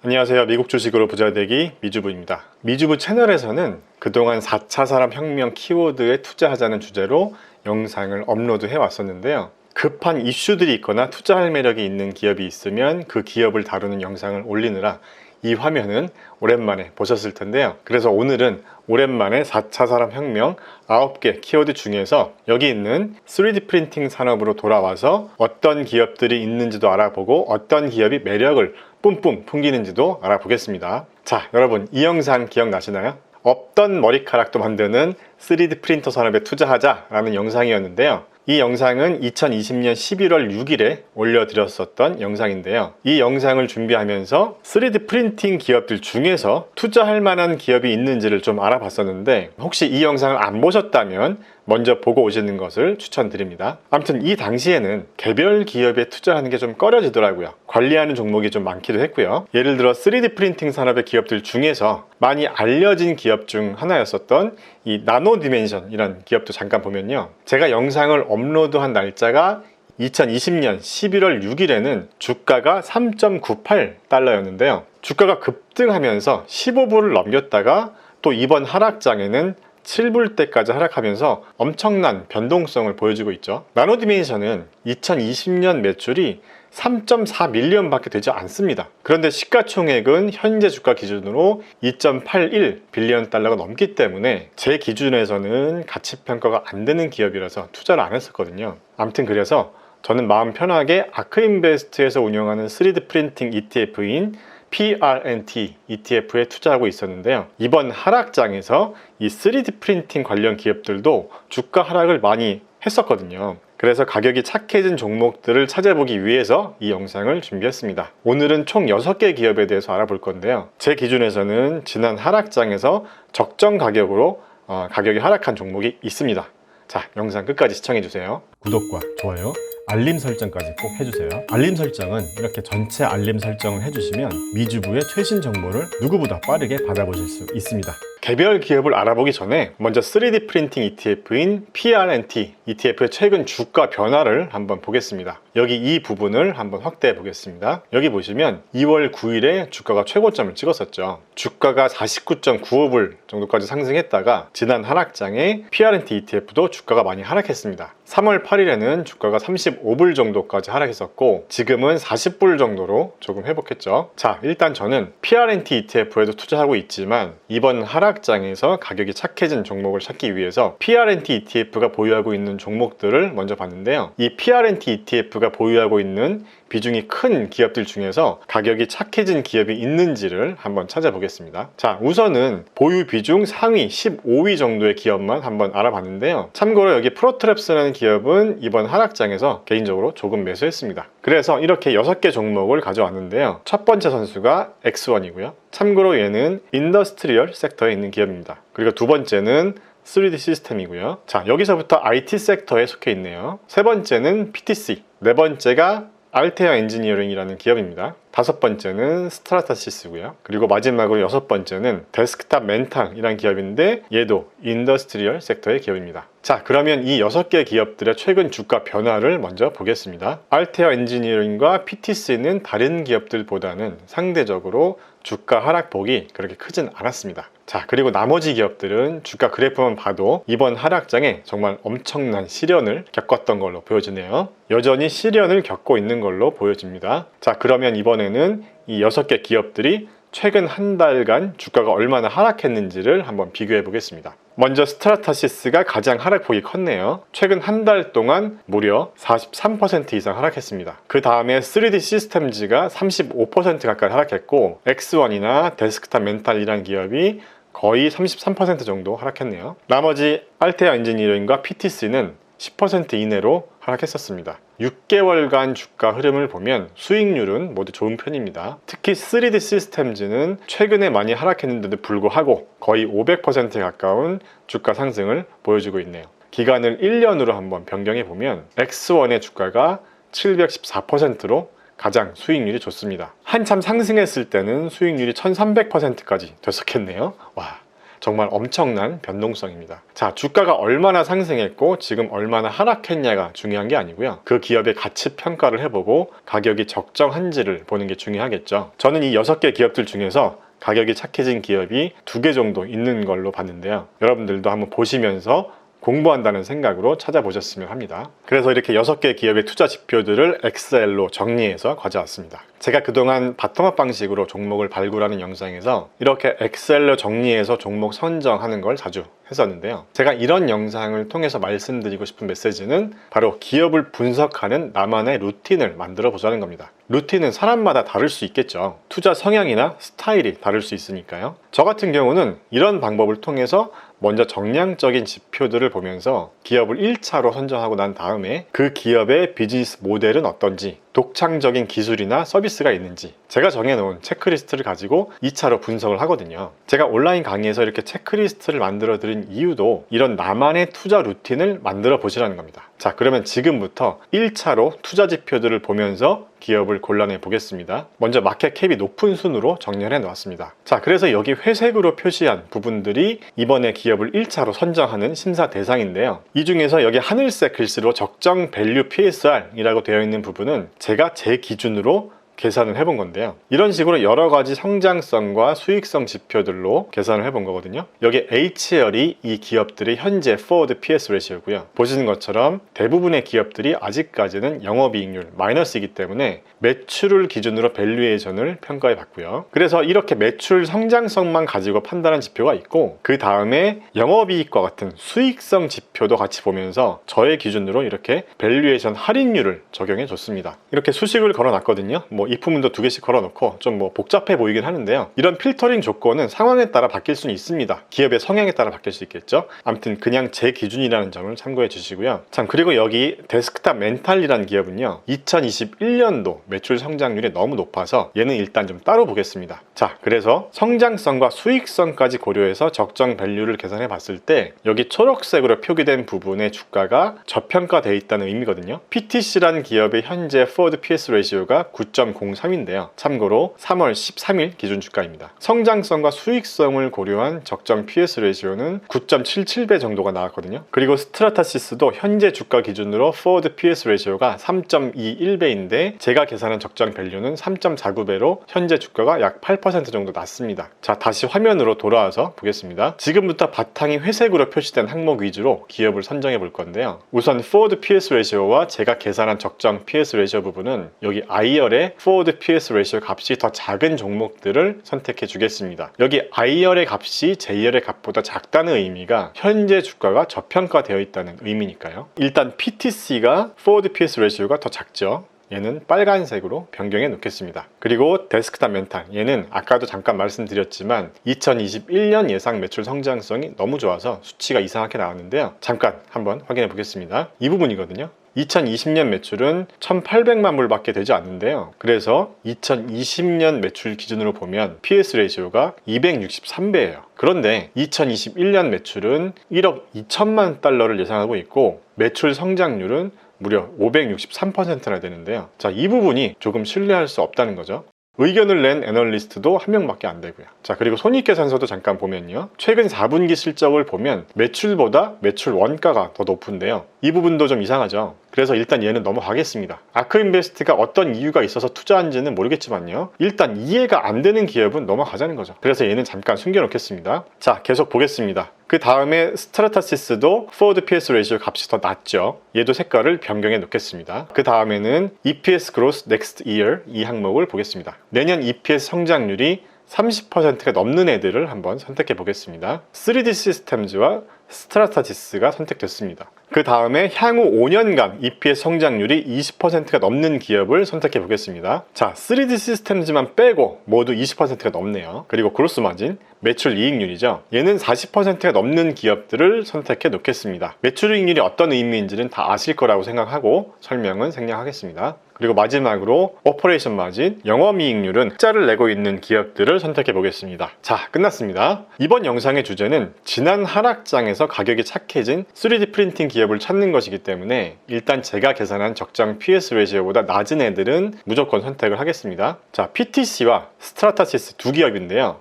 안녕하세요. 미국 주식으로 부자되기 미주부입니다. 미주부 채널에서는 그동안 4차 산업혁명 키워드에 투자하자는 주제로 영상을 업로드해 왔었는데요. 급한 이슈들이 있거나 투자할 매력이 있는 기업이 있으면 그 기업을 다루는 영상을 올리느라 이 화면은 오랜만에 보셨을 텐데요. 그래서 오늘은 오랜만에 4차 산업혁명 9개 키워드 중에서 여기 있는 3D 프린팅 산업으로 돌아와서 어떤 기업들이 있는지도 알아보고 어떤 기업이 매력을 뿜뿜 풍기는지도 알아보겠습니다. 자, 여러분 이 영상 기억나시나요? 없던 머리카락도 만드는 3D 프린터 산업에 투자하자라는 영상이었는데요. 이 영상은 2020년 11월 6일에 올려드렸었던 영상인데요. 이 영상을 준비하면서 3D 프린팅 기업들 중에서 투자할 만한 기업이 있는지를 좀 알아봤었는데 혹시 이 영상을 안 보셨다면 먼저 보고 오시는 것을 추천드립니다. 아무튼 이 당시에는 개별 기업에 투자하는 게 좀 꺼려지더라고요. 관리하는 종목이 좀 많기도 했고요. 예를 들어 3D 프린팅 산업의 기업들 중에서 많이 알려진 기업 중 하나였었던 이 나노디멘션이라는 기업도 잠깐 보면요. 제가 영상을 업로드한 날짜가 2020년 11월 6일에는 주가가 3.98달러였는데요. 주가가 급등하면서 15불을 넘겼다가 또 이번 하락장에는 7불대까지 하락하면서 엄청난 변동성을 보여주고 있죠. 나노디멘션은 2020년 매출이 3.4밀리언 밖에 되지 않습니다. 그런데 시가총액은 현재 주가 기준으로 2.81 빌리언 달러가 넘기 때문에 제 기준에서는 가치평가가 안 되는 기업이라서 투자를 안 했었거든요. 아무튼 그래서 저는 마음 편하게 아크인베스트에서 운영하는 3D 프린팅 ETF인 PRNT ETF에 투자하고 있었는데요. 이번 하락장에서 이 3D 프린팅 관련 기업들도 주가 하락을 많이 했었거든요. 그래서 가격이 착해진 종목들을 찾아보기 위해서 이 영상을 준비했습니다. 오늘은 총 6개 기업에 대해서 알아볼 건데요. 제 기준에서는 지난 하락장에서 적정 가격으로 가격이 하락한 종목이 있습니다. 자, 영상 끝까지 시청해주세요. 구독과 좋아요, 알림 설정까지 꼭 해주세요. 알림 설정은 이렇게 전체 알림 설정을 해주시면 미주부의 최신 정보를 누구보다 빠르게 받아보실 수 있습니다. 개별 기업을 알아보기 전에 먼저 3D 프린팅 ETF인 PRNT ETF의 최근 주가 변화를 한번 보겠습니다. 여기 이 부분을 한번 확대해 보겠습니다. 여기 보시면 2월 9일에 주가가 최고점을 찍었었죠. 주가가 49.95불 정도까지 상승했다가 지난 하락장에 PRNT ETF도 주가가 많이 하락했습니다. 3월 8일에는 주가가 35불 정도까지 하락했었고 지금은 40불 정도로 조금 회복했죠. 자, 일단 저는 PRNT ETF에도 투자하고 있지만 이번 하락장에서 가격이 착해진 종목을 찾기 위해서 PRNT ETF가 보유하고 있는 종목들을 먼저 봤는데요. 이 PRNT ETF가 보유하고 있는 비중이 큰 기업들 중에서 가격이 착해진 기업이 있는지를 한번 찾아보겠습니다. 자, 우선은 보유 비중 상위 15위 정도의 기업만 한번 알아봤는데요. 참고로 여기 프로트랩스라는 기업은 이번 하락장에서 개인적으로 조금 매수했습니다. 그래서 이렇게 6개 종목을 가져왔는데요. 첫 번째 선수가 X1이고요. 참고로 얘는 인더스트리얼 섹터에 있는 기업입니다. 그리고 두 번째는 3D 시스템이고요. 자, 여기서부터 IT 섹터에 속해 있네요. 세 번째는 PTC, 네 번째가 알테아 엔지니어링이라는 기업입니다. 다섯 번째는 스트라타시스고요. 그리고 마지막으로 여섯 번째는 데스크탑 멘탈이라는 기업인데 얘도 인더스트리얼 섹터의 기업입니다. 자, 그러면 이 6개 기업들의 최근 주가 변화를 먼저 보겠습니다. 알테아 엔지니어링과 PTC는 다른 기업들보다는 상대적으로 주가 하락폭이 그렇게 크진 않았습니다. 자, 그리고 나머지 기업들은 주가 그래프만 봐도 이번 하락장에 정말 엄청난 시련을 겪었던 걸로 보여지네요. 여전히 시련을 겪고 있는 걸로 보여집니다. 자, 그러면 이번에는 이 6개 기업들이 최근 한 달간 주가가 얼마나 하락했는지를 한번 비교해 보겠습니다. 먼저 스트라타시스가 가장 하락폭이 컸네요. 최근 한 달 동안 무려 43% 이상 하락했습니다. 그 다음에 3D 시스템즈가 35% 가까이 하락했고 X1이나 데스크탑 멘탈이라는 기업이 거의 33% 정도 하락했네요. 나머지 알테아 엔지니어링과 PTC는 10% 이내로 하락했었습니다. 6개월간 주가 흐름을 보면 수익률은 모두 좋은 편입니다. 특히 3D 시스템즈는 최근에 많이 하락했는데도 불구하고 거의 500%에 가까운 주가 상승을 보여주고 있네요. 기간을 1년으로 한번 변경해 보면 X1의 주가가 714%로 가장 수익률이 좋습니다. 한참 상승했을 때는 수익률이 1300%까지 됐었겠네요. 와, 정말 엄청난 변동성입니다. 자, 주가가 얼마나 상승했고 지금 얼마나 하락했냐가 중요한 게 아니고요. 그 기업의 가치 평가를 해보고 가격이 적정한지를 보는 게 중요하겠죠. 저는 이 6개 기업들 중에서 가격이 착해진 기업이 2개 정도 있는 걸로 봤는데요. 여러분들도 한번 보시면서 공부한다는 생각으로 찾아보셨으면 합니다. 그래서 이렇게 6개 기업의 투자 지표들을 엑셀로 정리해서 가져왔습니다. 제가 그동안 바텀업 방식으로 종목을 발굴하는 영상에서 이렇게 엑셀로 정리해서 종목 선정하는 걸 자주 했었는데요. 제가 이런 영상을 통해서 말씀드리고 싶은 메시지는 바로 기업을 분석하는 나만의 루틴을 만들어 보자는 겁니다. 루틴은 사람마다 다를 수 있겠죠. 투자 성향이나 스타일이 다를 수 있으니까요. 저 같은 경우는 이런 방법을 통해서 먼저 정량적인 지표들을 보면서 기업을 1차로 선정하고 난 다음에 그 기업의 비즈니스 모델은 어떤지, 독창적인 기술이나 서비스가 있는지 제가 정해놓은 체크리스트를 가지고 2차로 분석을 하거든요. 제가 온라인 강의에서 이렇게 체크리스트를 만들어 드린 이유도 이런 나만의 투자 루틴을 만들어 보시라는 겁니다. 자, 그러면 지금부터 1차로 투자 지표들을 보면서 기업을 골라내 보겠습니다. 먼저 마켓캡이 높은 순으로 정렬해 놓았습니다. 자, 그래서 여기 회색으로 표시한 부분들이 이번에 기업을 1차로 선정하는 심사 대상인데요. 이 중에서 여기 하늘색 글씨로 적정 밸류 PSR 이라고 되어 있는 부분은 제가 제 기준으로 계산을 해본 건데요. 이런 식으로 여러 가지 성장성과 수익성 지표들로 계산을 해본 거거든요. 여기 HL이 이 기업들의 현재 forward PS 레시오고요. 보시는 것처럼 대부분의 기업들이 아직까지는 영업이익률 마이너스이기 때문에 매출을 기준으로 밸류에이션을 평가해 봤고요. 그래서 이렇게 매출 성장성만 가지고 판단한 지표가 있고 그 다음에 영업이익과 같은 수익성 지표도 같이 보면서 저의 기준으로 이렇게 밸류에이션 할인율을 적용해 줬습니다. 이렇게 수식을 걸어 놨거든요. 입후문도 2개씩 걸어놓고 좀 복잡해 보이긴 하는데요. 이런 필터링 조건은 상황에 따라 바뀔 수는 있습니다. 기업의 성향에 따라 바뀔 수 있겠죠. 아무튼 그냥 제 기준이라는 점을 참고해 주시고요. 참, 그리고 여기 데스크탑 멘탈이라는 기업은요, 2021년도 매출 성장률이 너무 높아서 얘는 일단 좀 따로 보겠습니다. 자, 그래서 성장성과 수익성까지 고려해서 적정 밸류를 계산해 봤을 때 여기 초록색으로 표기된 부분의 주가가 저평가되어 있다는 의미거든요. PTC라는 기업의 현재 forward PS 레시오가 9.03인데요. 참고로 3월 13일 기준 주가입니다. 성장성과 수익성을 고려한 적정 PS 레시오는 9.77배 정도가 나왔거든요. 그리고 스트라타시스도 현재 주가 기준으로 forward PS 레시오가 3.21배인데 제가 계산한 적정 밸류는 3.49배로 현재 주가가 약 8% 정도 낮습니다. 자, 다시 화면으로 돌아와서 보겠습니다. 지금부터 바탕이 회색으로 표시된 항목 위주로 기업을 선정해 볼 건데요. 우선 forward PS 레시오와 제가 계산한 적정 PS 레시오 부분은 여기 IR의 forward PS 레시오 값이 더 작은 종목들을 선택해 주겠습니다. 여기 IR의 값이 JR의 값보다 작다는 의미가 현재 주가가 저평가되어 있다는 의미니까요. 일단 PTC가 forward PS 레시오가 더 작죠. 얘는 빨간색으로 변경해 놓겠습니다. 그리고 데스크탑 멘탈, 얘는 아까도 잠깐 말씀드렸지만 2021년 예상 매출 성장성이 너무 좋아서 수치가 이상하게 나왔는데요. 잠깐 한번 확인해 보겠습니다. 이 부분이거든요. 2020년 매출은 1,800만 불밖에 되지 않는데요. 그래서 2020년 매출 기준으로 보면 PS 레시오가 263배예요. 그런데 2021년 매출은 1억 2천만 달러를 예상하고 있고 매출 성장률은 무려 563%나 되는데요. 자, 이 부분이 조금 신뢰할 수 없다는 거죠. 의견을 낸 애널리스트도 한 명밖에 안 되고요. 자, 그리고 손익계산서도 잠깐 보면요. 최근 4분기 실적을 보면 매출보다 매출 원가가 더 높은데요. 이 부분도 좀 이상하죠. 그래서 일단 얘는 넘어가겠습니다. 아크인베스트가 어떤 이유가 있어서 투자한지는 모르겠지만요. 일단 이해가 안 되는 기업은 넘어가자는 거죠. 그래서 얘는 잠깐 숨겨놓겠습니다. 자, 계속 보겠습니다. 그 다음에 스트라타시스도 forward PS 레시오 값이 더 낮죠. 얘도 색깔을 변경해 놓겠습니다. 그 다음에는 EPS Growth Next Year 이 항목을 보겠습니다. 내년 EPS 성장률이 30%가 넘는 애들을 한번 선택해 보겠습니다. 3D 시스템즈와 스트라타시스가 선택됐습니다. 그 다음에 향후 5년간 EPS 성장률이 20%가 넘는 기업을 선택해 보겠습니다. 자, 3D 시스템즈만 빼고 모두 20%가 넘네요. 그리고 그로스 마진, 매출 이익률이죠. 얘는 40%가 넘는 기업들을 선택해 놓겠습니다. 매출 이익률이 어떤 의미인지는 다 아실 거라고 생각하고 설명은 생략하겠습니다. 그리고 마지막으로 오퍼레이션 마진, 영업이익률은 흑자를 내고 있는 기업들을 선택해 보겠습니다. 자, 끝났습니다. 이번 영상의 주제는 지난 하락장에서 가격이 착해진 3D 프린팅 기업을 찾는 것이기 때문에 일단 제가 계산한 적정 PS 레시오보다 낮은 애들은 무조건 선택을 하겠습니다. 자, PTC와 스트라타시스 두 기업인데요.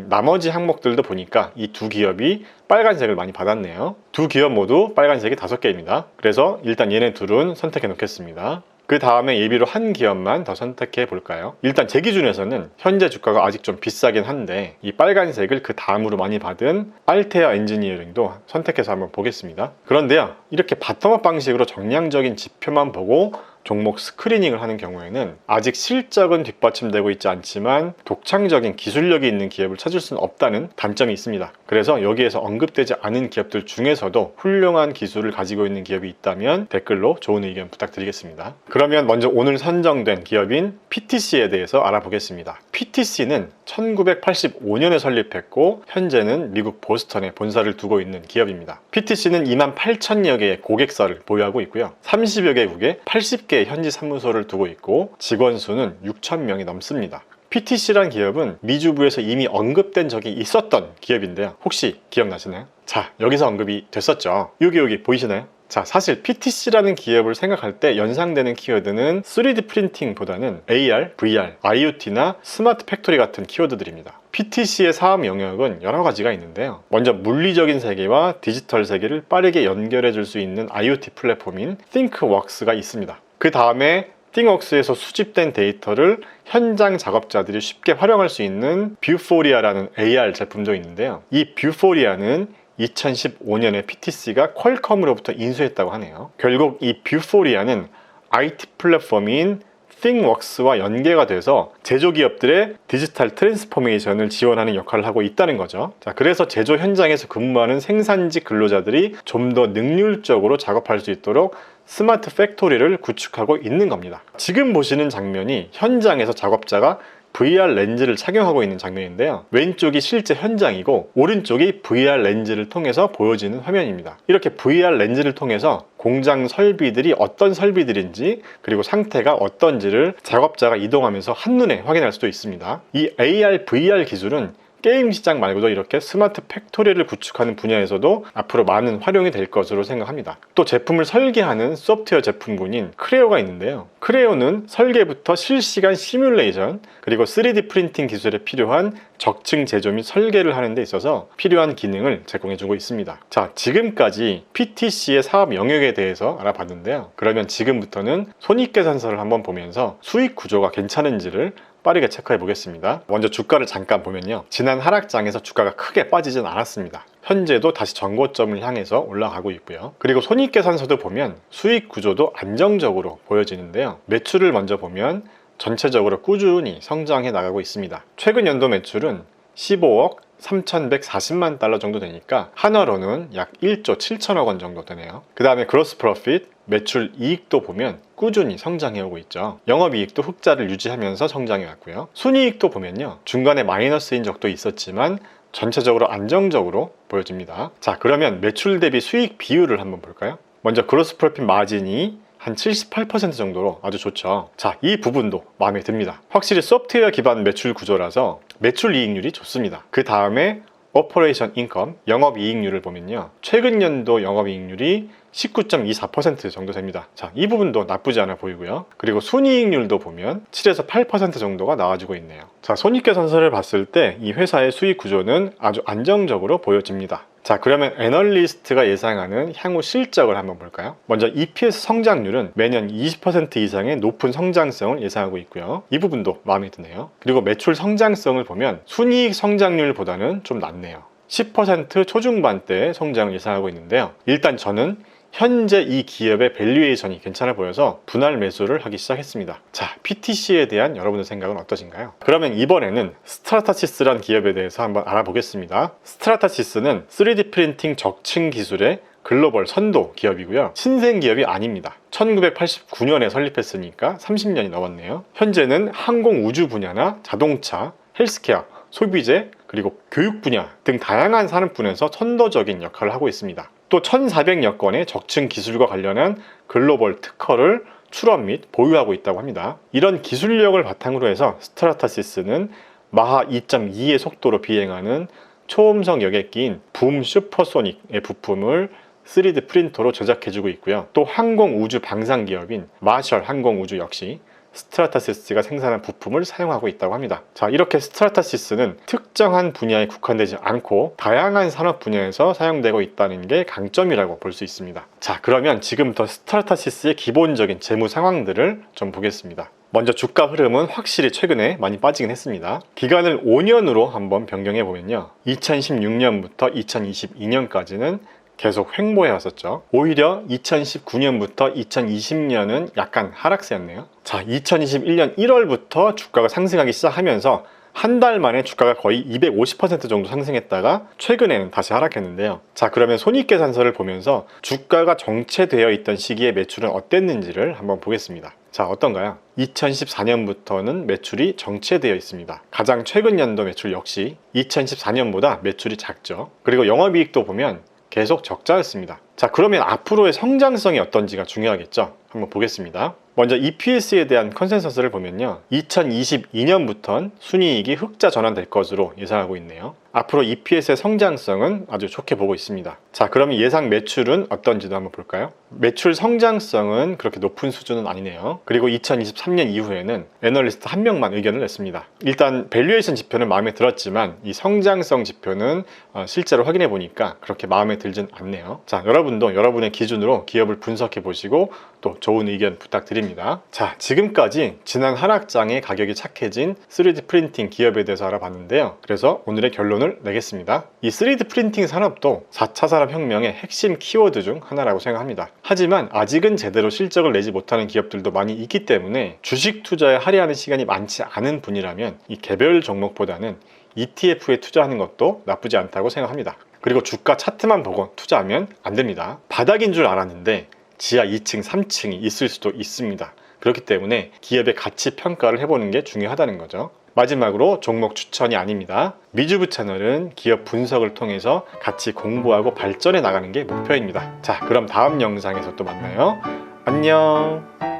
나머지 나머지 항목들도 보니까 이 두 기업이 빨간색을 많이 받았네요. 두 기업 모두 빨간색이 5개입니다. 그래서 일단 얘네 둘은 선택해 놓겠습니다. 그 다음에 예비로 한 기업만 더 선택해 볼까요? 일단 제 기준에서는 현재 주가가 아직 좀 비싸긴 한데 이 빨간색을 그 다음으로 많이 받은 알테아 엔지니어링도 선택해서 한번 보겠습니다. 그런데요, 이렇게 바텀업 방식으로 정량적인 지표만 보고 종목 스크리닝을 하는 경우에는 아직 실적은 뒷받침되고 있지 않지만 독창적인 기술력이 있는 기업을 찾을 수는 없다는 단점이 있습니다. 그래서 여기에서 언급되지 않은 기업들 중에서도 훌륭한 기술을 가지고 있는 기업이 있다면 댓글로 좋은 의견 부탁드리겠습니다. 그러면 먼저 오늘 선정된 기업인 PTC에 대해서 알아보겠습니다. PTC는 1985년에 설립했고 현재는 미국 보스턴에 본사를 두고 있는 기업입니다. PTC는 28,000여 개의 고객사를 보유하고 있고요. 30여 개국에 80개의 현지 사무소를 두고 있고 직원 수는 6,000명이 넘습니다. PTC란 기업은 미주부에서 이미 언급된 적이 있었던 기업인데요. 혹시 기억나시나요? 자, 여기서 언급이 됐었죠. 여기 보이시나요? 자, 사실 PTC라는 기업을 생각할 때 연상되는 키워드는 3D 프린팅보다는 AR, VR, IoT나 스마트 팩토리 같은 키워드들입니다. PTC의 사업 영역은 여러 가지가 있는데요. 먼저 물리적인 세계와 디지털 세계를 빠르게 연결해 줄 수 있는 IoT 플랫폼인 ThinkWorks가 있습니다. 그 다음에 ThinkWorks에서 수집된 데이터를 현장 작업자들이 쉽게 활용할 수 있는 뷰포리아라는 AR 제품도 있는데요. 이 뷰포리아는 2015년에 PTC가 퀄컴으로부터 인수했다고 하네요. 결국 이 뷰포리아는 IT 플랫폼인 ThinkWorks와 연계가 돼서 제조기업들의 디지털 트랜스포메이션을 지원하는 역할을 하고 있다는 거죠. 자, 그래서 제조 현장에서 근무하는 생산직 근로자들이 좀 더 능률적으로 작업할 수 있도록 스마트 팩토리를 구축하고 있는 겁니다. 지금 보시는 장면이 현장에서 작업자가 VR 렌즈를 착용하고 있는 장면인데요. 왼쪽이 실제 현장이고 오른쪽이 VR 렌즈를 통해서 보여지는 화면입니다. 이렇게 VR 렌즈를 통해서 공장 설비들이 어떤 설비들인지 그리고 상태가 어떤지를 작업자가 이동하면서 한눈에 확인할 수도 있습니다. 이 AR, VR 기술은 게임 시장 말고도 이렇게 스마트 팩토리를 구축하는 분야에서도 앞으로 많은 활용이 될 것으로 생각합니다. 또 제품을 설계하는 소프트웨어 제품군인 크레오가 있는데요. 크레오는 설계부터 실시간 시뮬레이션 그리고 3D 프린팅 기술에 필요한 적층 제조 및 설계를 하는 데 있어서 필요한 기능을 제공해주고 있습니다. 자, 지금까지 PTC의 사업 영역에 대해서 알아봤는데요. 그러면 지금부터는 손익계산서를 한번 보면서 수익 구조가 괜찮은지를 빠르게 체크해 보겠습니다. 먼저 주가를 잠깐 보면요, 지난 하락장에서 주가가 크게 빠지진 않았습니다. 현재도 다시 전고점을 향해서 올라가고 있고요. 그리고 손익계산서도 보면 수익 구조도 안정적으로 보여지는데요. 매출을 먼저 보면 전체적으로 꾸준히 성장해 나가고 있습니다. 최근 연도 매출은 15억 3,140만 달러 정도 되니까 한화로는 약 1조 7천억 원 정도 되네요. 그 다음에 그로스 프로핏, 매출 이익도 보면 꾸준히 성장해 오고 있죠. 영업이익도 흑자를 유지하면서 성장해 왔고요. 순이익도 보면요, 중간에 마이너스인 적도 있었지만 전체적으로 안정적으로 보여집니다. 자, 그러면 매출 대비 수익 비율을 한번 볼까요? 먼저 그로스 프로핏 마진이 한 78% 정도로 아주 좋죠. 자, 이 부분도 마음에 듭니다. 확실히 소프트웨어 기반 매출 구조라서 매출 이익률이 좋습니다. 그 다음에 오퍼레이션 인컴, 영업이익률을 보면요, 최근 연도 영업이익률이 19.24% 정도 됩니다. 자, 이 부분도 나쁘지 않아 보이고요. 그리고 순이익률도 보면 7에서 8% 정도가 나와주고 있네요. 자, 손익계산서를 봤을 때 이 회사의 수익 구조는 아주 안정적으로 보여집니다. 자, 그러면 애널리스트가 예상하는 향후 실적을 한번 볼까요? 먼저 EPS 성장률은 매년 20% 이상의 높은 성장성을 예상하고 있고요. 이 부분도 마음에 드네요. 그리고 매출 성장성을 보면 순이익 성장률보다는 좀 낮네요. 10% 초중반대의 성장을 예상하고 있는데요. 일단 저는 현재 이 기업의 밸류에이션이 괜찮아 보여서 분할 매수를 하기 시작했습니다. 자, PTC에 대한 여러분의 생각은 어떠신가요? 그러면 이번에는 스트라타시스란 기업에 대해서 한번 알아보겠습니다. 스트라타시스는 3D 프린팅 적층 기술의 글로벌 선도 기업이고요. 신생 기업이 아닙니다. 1989년에 설립했으니까 30년이 넘었네요. 현재는 항공 우주 분야나 자동차, 헬스케어, 소비재, 그리고 교육 분야 등 다양한 산업군에서 선도적인 역할을 하고 있습니다. 또 1,400여 건의 적층 기술과 관련한 글로벌 특허를 출원 및 보유하고 있다고 합니다. 이런 기술력을 바탕으로 해서 스트라타시스는 마하 2.2의 속도로 비행하는 초음속 여객기인 붐 슈퍼소닉의 부품을 3D 프린터로 제작해주고 있고요. 또 항공 우주 방산 기업인 마셜 항공 우주 역시 스트라타시스가 생산한 부품을 사용하고 있다고 합니다. 자, 이렇게 스트라타시스는 특정한 분야에 국한되지 않고 다양한 산업 분야에서 사용되고 있다는 게 강점이라고 볼 수 있습니다. 자, 그러면 지금부터 스트라타시스의 기본적인 재무 상황들을 좀 보겠습니다. 먼저 주가 흐름은 확실히 최근에 많이 빠지긴 했습니다. 기간을 5년으로 한번 변경해 보면요, 2016년부터 2022년까지는 계속 횡보해 왔었죠. 오히려 2019년부터 2020년은 약간 하락세였네요. 자, 2021년 1월부터 주가가 상승하기 시작하면서 한 달 만에 주가가 거의 250% 정도 상승했다가 최근에는 다시 하락했는데요. 자, 그러면 손익계산서를 보면서 주가가 정체되어 있던 시기에 매출은 어땠는지를 한번 보겠습니다. 자, 어떤가요? 2014년부터는 매출이 정체되어 있습니다. 가장 최근 연도 매출 역시 2014년보다 매출이 작죠. 그리고 영업이익도 보면 계속 적자였습니다. 자, 그러면 앞으로의 성장성이 어떤지가 중요하겠죠. 한번 보겠습니다. 먼저 EPS에 대한 컨센서스를 보면요, 2022년부터는 순이익이 흑자 전환될 것으로 예상하고 있네요. 앞으로 EPS의 성장성은 아주 좋게 보고 있습니다. 자, 그럼 예상 매출은 어떤지도 한번 볼까요? 매출 성장성은 그렇게 높은 수준은 아니네요. 그리고 2023년 이후에는 애널리스트 한 명만 의견을 냈습니다. 일단 밸류에이션 지표는 마음에 들었지만 이 성장성 지표는 실제로 확인해 보니까 그렇게 마음에 들진 않네요. 자, 여러분도 여러분의 기준으로 기업을 분석해 보시고 또 좋은 의견 부탁드립니다. 자, 지금까지 지난 하락장에 가격이 착해진 3D 프린팅 기업에 대해서 알아봤는데요. 그래서 오늘의 결론을 내겠습니다. 이 3D 프린팅 산업도 4차 산업혁명의 핵심 키워드 중 하나라고 생각합니다. 하지만 아직은 제대로 실적을 내지 못하는 기업들도 많이 있기 때문에 주식 투자에 할애하는 시간이 많지 않은 분이라면 이 개별 종목보다는 ETF에 투자하는 것도 나쁘지 않다고 생각합니다. 그리고 주가 차트만 보고 투자하면 안 됩니다. 바닥인 줄 알았는데 지하 2층, 3층이 있을 수도 있습니다. 그렇기 때문에 기업의 가치 평가를 해보는 게 중요하다는 거죠. 마지막으로 종목 추천이 아닙니다. 미주부 채널은 기업 분석을 통해서 같이 공부하고 발전해 나가는 게 목표입니다. 자, 그럼 다음 영상에서 또 만나요. 안녕.